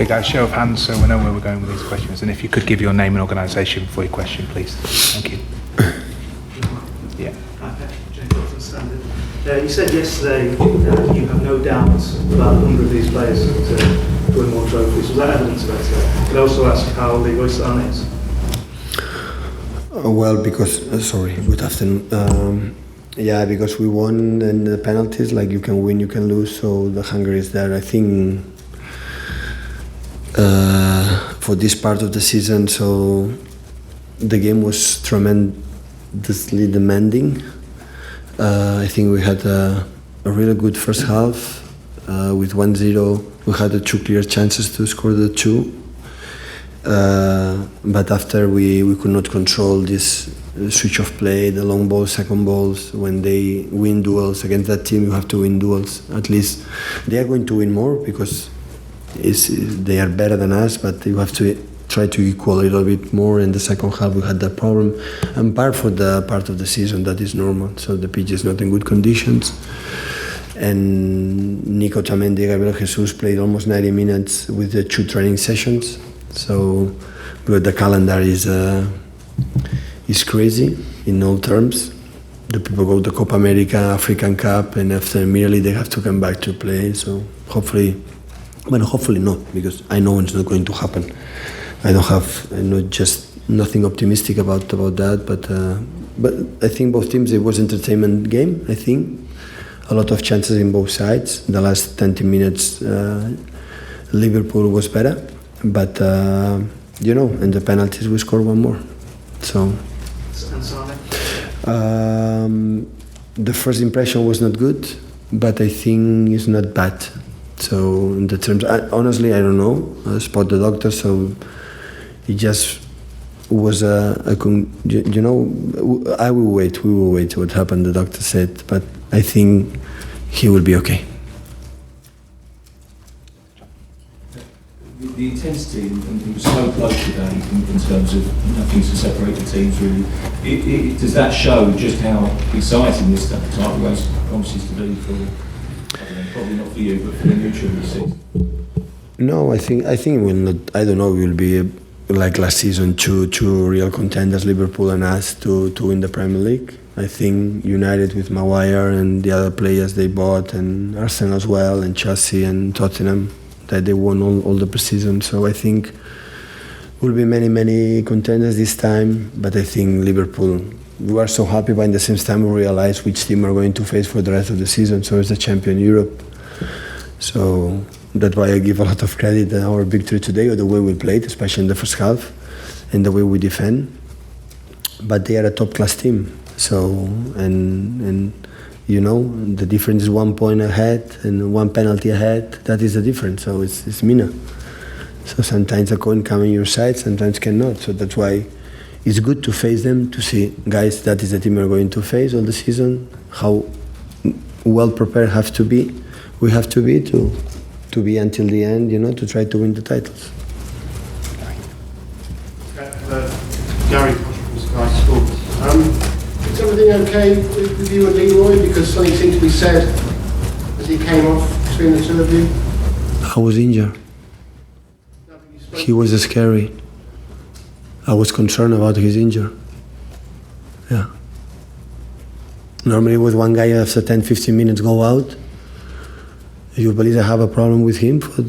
Okay, guys, show of hands so we know where we're going with these questions. And if you could give your name and organisation for your question, please. Thank you. Yeah. You said yesterday you have no doubts about the number of these players to win more trophies. Was that evidence of that today? Could I also ask how Leroy Sané is? Well, because good afternoon. Yeah, because we won in the penalties. Like, you can win, you can lose. So the hunger is there. I think for this part of the season, so the game was tremendously demanding. I think we had a really good first half. With 1-0, we had 2 clear chances to score the 2. But after we could not control this switch of play, the long balls, second balls. When they win duels against that team, you have to win duels. At least they are going to win more because they are better than us, but you have to try to equal a little bit more. In the second half, we had that problem. And for the part of the season, that is normal. So the pitch is not in good conditions. And Nico Tamendi, Gabriel Jesus played almost 90 minutes with the 2 training sessions. So, but the calendar is crazy in all terms. The people go to Copa America, African Cup, and after immediately they have to come back to play. So hopefully not, because I know it's not going to happen. I'm not just nothing optimistic about that, but I think both teams, it was entertainment game. I think a lot of chances in both sides. The last 20 minutes, Liverpool was better. But, in the penalties we scored 1 more. So, the first impression was not good, but I think it's not bad. So, in the terms, honestly, I don't know. I spot the doctor, so it just was I will wait. We will wait what happened, the doctor said, but I think he will be okay. The intensity, and it was so close today in terms of nothing to separate the teams really. Does that show just how exciting this title race promises to be for, probably not for you, but for the neutral this season? No, I think it will not. I don't know. It will be like last season, two real contenders, Liverpool and us, to win the Premier League. I think United with Maguire and the other players they bought, and Arsenal as well, and Chelsea and Tottenham, that they won all the pre-season. So I think will be many contenders this time. But I think Liverpool, we are so happy, but in the same time we realize which team are going to face for the rest of the season. So it's the champion Europe. So that's why I give a lot of credit to our victory today, or the way we played, especially in the first half, and the way we defend. But they are a top-class team. So and the difference is 1 point ahead and 1 penalty ahead. That is the difference. So it's Mina. So sometimes a coin comes on your side, sometimes cannot. So that's why it's good to face them, to see, guys, that is the team we're going to face all the season. How well prepared we have to be to be until the end, to try to win the titles. Gary from Sky Sports. Is everything okay with you and Leroy? Because something seemed to be said as he came off between the two of you. I was injured. He was scary. I was concerned about his injury. Yeah. Normally with one guy after 10-15 minutes go out. You believe I have a problem with him for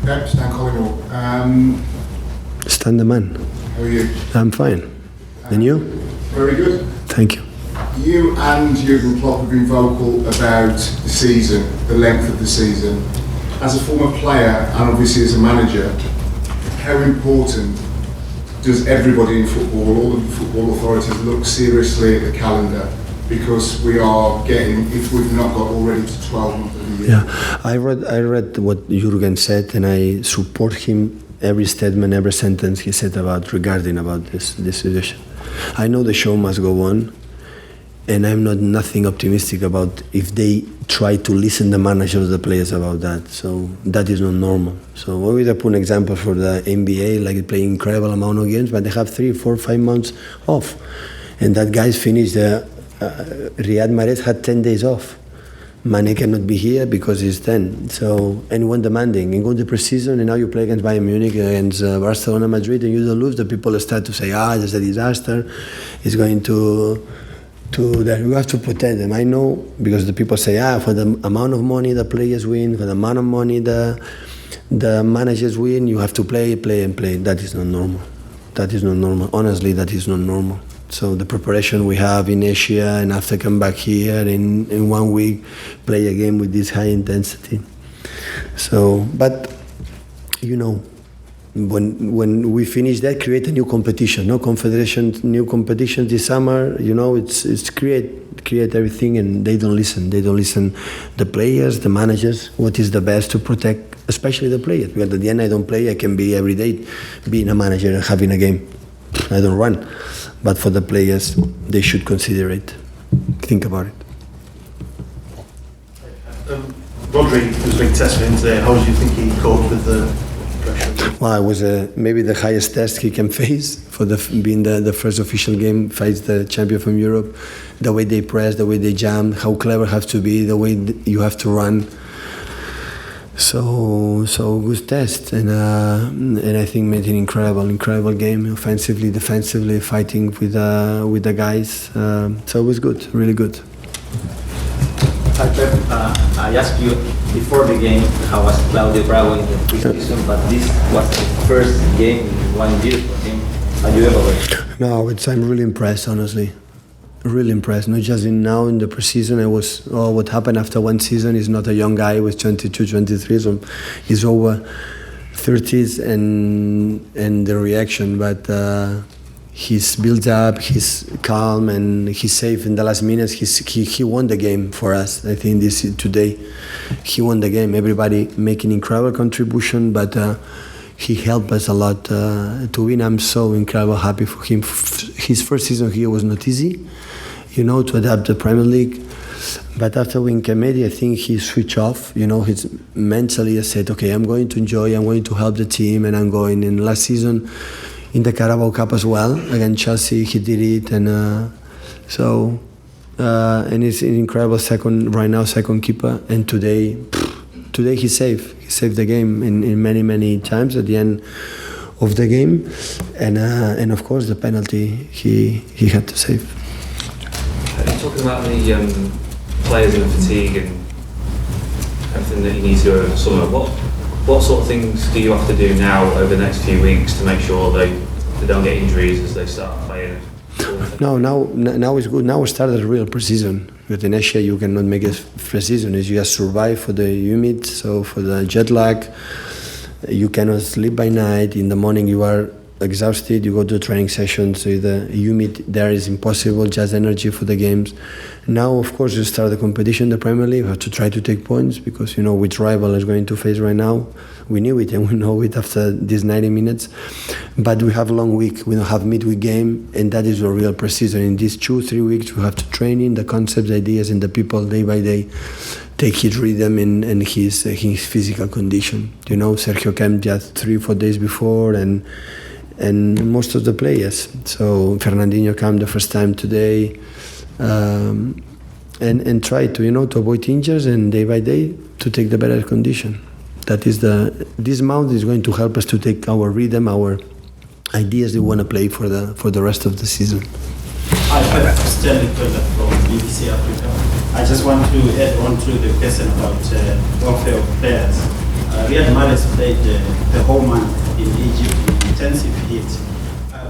Pep, Stan Collingwood. Stan the man. How are you? I'm fine. And you? Very good. Thank you. You and Jurgen Klopp have been vocal about the season, the length of the season. As a former player and obviously as a manager, how important does everybody in football, all the football authorities, look seriously at the calendar? Because we are getting, if we've not got already to 12 months of the year. Yeah, I read what Jurgen said, and I support him, every statement, every sentence he said regarding this situation. I know the show must go on, and I'm nothing optimistic about if they try to listen the managers, the players about that. So that is not normal. So we will put an example for the NBA, like they play incredible amount of games, but they have 3, 4, 5 months off, and that guys finish Riyad Mahrez had 10 days off. Mane cannot be here because he's 10. So anyone demanding, you go to pre-season and now you play against Bayern Munich, against Barcelona, Madrid, and you don't lose. The people start to say, there's a disaster. It's going to that. You have to protect them. I know, because the people say, for the amount of money the players win, for the amount of money the managers win, you have to play. That is not normal. That is not normal. Honestly, that is not normal. So the preparation we have in Asia, and after come back here in 1 week, play a game with this high intensity. So, but when we finish that, create a new competition, no confederation, new competition this summer. It's create everything, and they don't listen. They don't listen. The players, the managers, what is the best to protect, especially the players. Because at the end, I don't play. I can be every day being a manager and having a game. I don't run. But for the players, they should consider it. Think about it. Rodri was a big test for him today. How do you think he coped with the pressure? Well, it was maybe the highest test he can face for being the first official game, face the champion from Europe. The way they press, the way they jump, how clever have to be, the way you have to run. So good test, and I think made an incredible game, offensively, defensively, fighting with the guys. So it was good, really good. Hi Pep, I asked you before the game how was Claudio Bravo in the preseason, but this was the first game in 1 year for him. Are you ever? No, I'm really impressed, honestly. Really impressed. Not just in the preseason. I was what happened after one season. He's not a young guy with 22, 23, so he's over 30s, and the reaction. But he's built up. He's calm and he's safe in the last minutes. He won the game for us. I think today he won the game. Everybody making incredible contribution, but he helped us a lot to win. I'm so incredibly happy for him. His first season here was not easy, to adapt the Premier League. But after winning Camedi, I think he switched off. He's mentally said, okay, I'm going to enjoy, I'm going to help the team, and I'm going. In last season, in the Carabao Cup as well, against Chelsea, he did it. And and he's an incredible second keeper. And today he saved the game in many times at the end of the game, and of course the penalty he had to save. Talking about the players and the fatigue and everything that you need to do over the summer, what sort of things do you have to do now over the next few weeks to make sure they don't get injuries as they start playing? No, now it's good. Now we started a real pre-season. But in Asia, you cannot make a pre-season. You just survive for the humid, so for the jet lag. You cannot sleep by night. In the morning, you are exhausted. You go to a training session, so the humid there is impossible. Just energy for the games. Now, of course, you start the competition, the Premier League. You have to try to take points because which rival is going to face right now. We knew it, and we know it after these 90 minutes. But we have a long week. We don't have midweek game, and that is a real pre-season. In these 2-3 weeks, we have to train in the concepts, ideas, and the people day by day take his rhythm and his physical condition. Sergio came just 3-4 days before, and most of the players. So Fernandinho came the first time today, and try to avoid injuries and day by day to take the better condition. That is this month is going to help us to take our rhythm, our ideas we want to play for the rest of the season. Hi, I'm Stanley Tola from BBC Africa. I just want to add on to the question about welfare of players. Riyad Mahrez played the whole month in Egypt in intensive heat.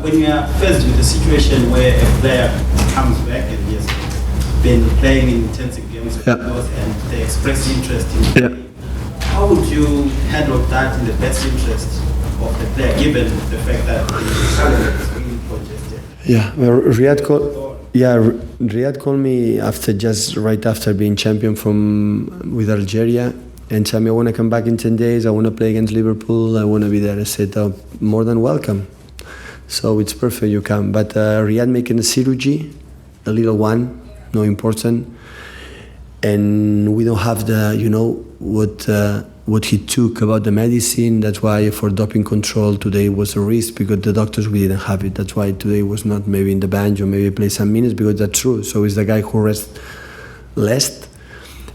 When you are faced with a situation where a player comes back and he has been playing in intensive games and they express interest in playing, how would you handle that in the best interest of the player, given the fact that the calendar is being congested? Riyad called me right after being champion with Algeria, and told me, I want to come back in 10 days, I want to play against Liverpool, I want to be there. I said, more than welcome. So it's perfect you come. But Riyad making a surgery, a little one, no important. and we don't have the, you know, what he took about the medicine. That's why for doping control today was a risk, because the doctors, we didn't have it. That's why today was not maybe in the bench or maybe play some minutes, because that's true. So it's the guy who rests less,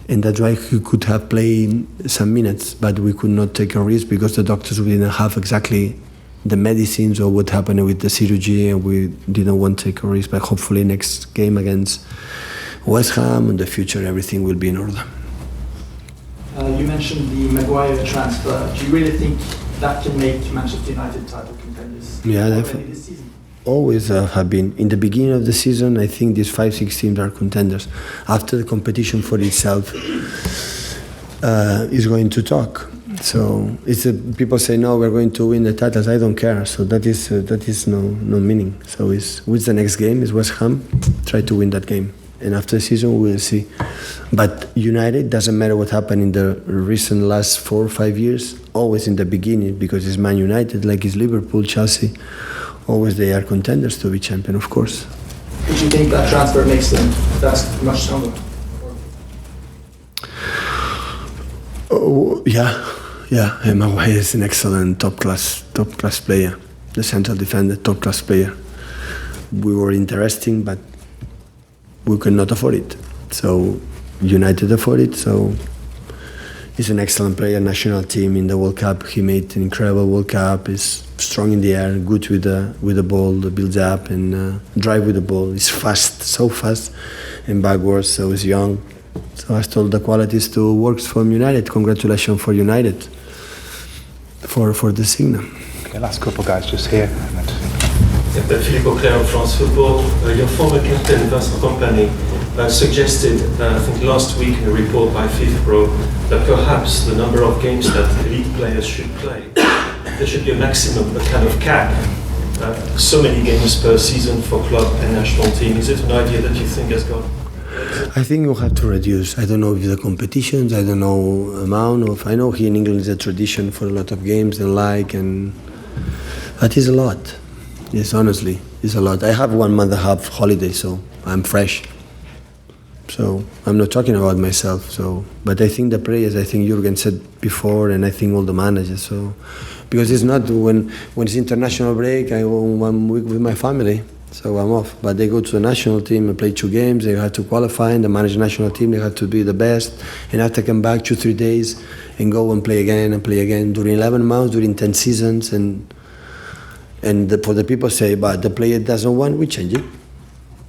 and that's why he could have played some minutes, but we could not take a risk because the doctors, we didn't have exactly the medicines or what happened with the surgery, and we didn't want to take a risk. But hopefully next game against West Ham, in the future everything will be in order. You mentioned the Maguire transfer. Do you really think that can make Manchester United title contenders Yeah, already definitely. this season? Always have been. In the beginning of the season, I think these 5-6 teams are contenders. After the competition for itself is going to talk. So people say, no, we're going to win the titles. I don't care. So that is no meaning. So what's the next game? Is West Ham. Try to win that game. And after the season, we'll see. But United, doesn't matter what happened in the recent last 4 or 5 years, always in the beginning, because it's Man United, like it's Liverpool, Chelsea, always they are contenders to be champion, of course. Do you think that transfer makes them that much stronger? Oh, yeah. And Maguire is an excellent top class player. The central defender, top class player. We were interesting, but we could not afford it. So United afford it. So he's an excellent player. National team in the World Cup. He made an incredible World Cup. He's strong in the air, good with the ball, builds up and drive with the ball. He's fast, so fast, and backwards. So he's young. So has all the qualities to work from United. Congratulations for United for the signal. Okay, last couple guys just here. Philippe Auclair of France Football. Your former captain Vincent Kompany suggested, I think last week in a report by FIFA Pro, that perhaps the number of games that elite players should play, there should be a maximum, a kind of cap. So many games per season for club and national team. Is it an idea that you think has gone? I think we'll have to reduce. I don't know if the competitions, I don't know amount of. I know here in England is a tradition for a lot of games and that is a lot. Yes, honestly, it's a lot. I have 1 month and a half holiday, so I'm fresh. So I'm not talking about myself. So, but I think the players, I think Jurgen said before, and I think all the managers. So, because it's not when it's international break, I go 1 week with my family, so I'm off. But they go to the national team and play 2 games. They have to qualify, and the managed national team, they have to be the best, and have to come back 2-3 days and go and play again during 11 months, during 10 seasons, for the people say, but the player doesn't want, we change it.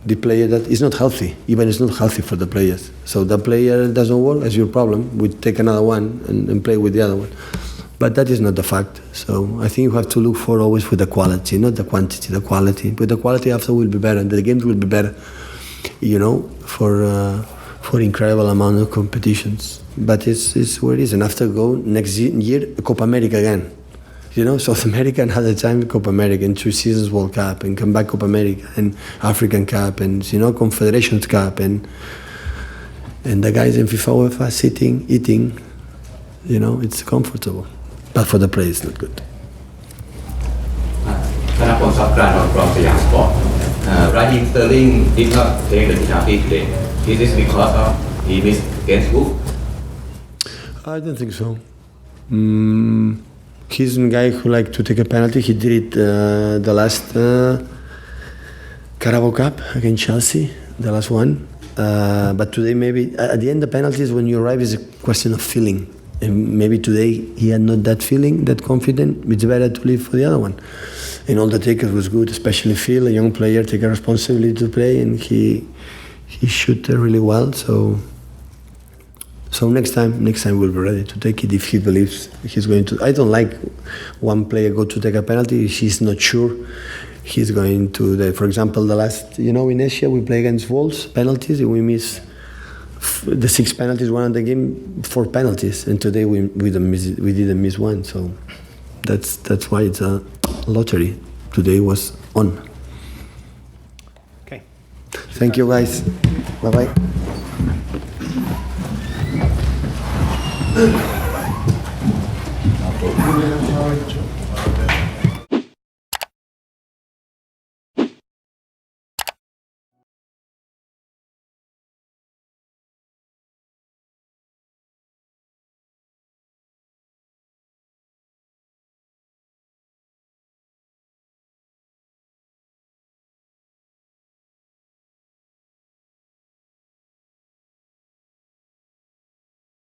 The player that is not healthy, even it's not healthy for the players. So the player doesn't work, that's your problem. We take another one and play with the other one. But that is not the fact. So I think you have to look for always for the quality, not the quantity, the quality. But the quality after will be better, the games will be better, for incredible amount of competitions. But it's where it is. And after go next year, Copa America again. South America another time Copa America, and 2 seasons World Cup, and come back Copa America, and African Cup, and Confederations Cup, and the guys in FIFA UEFA sitting, eating, it's comfortable. But for the players, it's not good. คณะผู้สับการของ from BeanymanSports. Raheem Sterling did not take the penalty today. Is this because of he missed against Wolves? I don't think so. He's a guy who likes to take a penalty. He did it the last Carabao Cup against Chelsea, the last one. But today maybe, at the end the penalties when you arrive is a question of feeling. And maybe today he had not that feeling, that confident. It's better to leave for the other one. And all the takers was good, especially Phil, a young player, take a responsibility to play, and he shoot really well. So next time we'll be ready to take it if he believes he's going to. I don't like one player go to take a penalty if he's not sure he's going to. For example, the last, in Asia we play against Wolves, penalties, and we miss the 6 penalties, one of the game, 4 penalties, and today we didn't miss one. So that's why it's a lottery. Today was on. Okay. Thank you guys. Bye bye.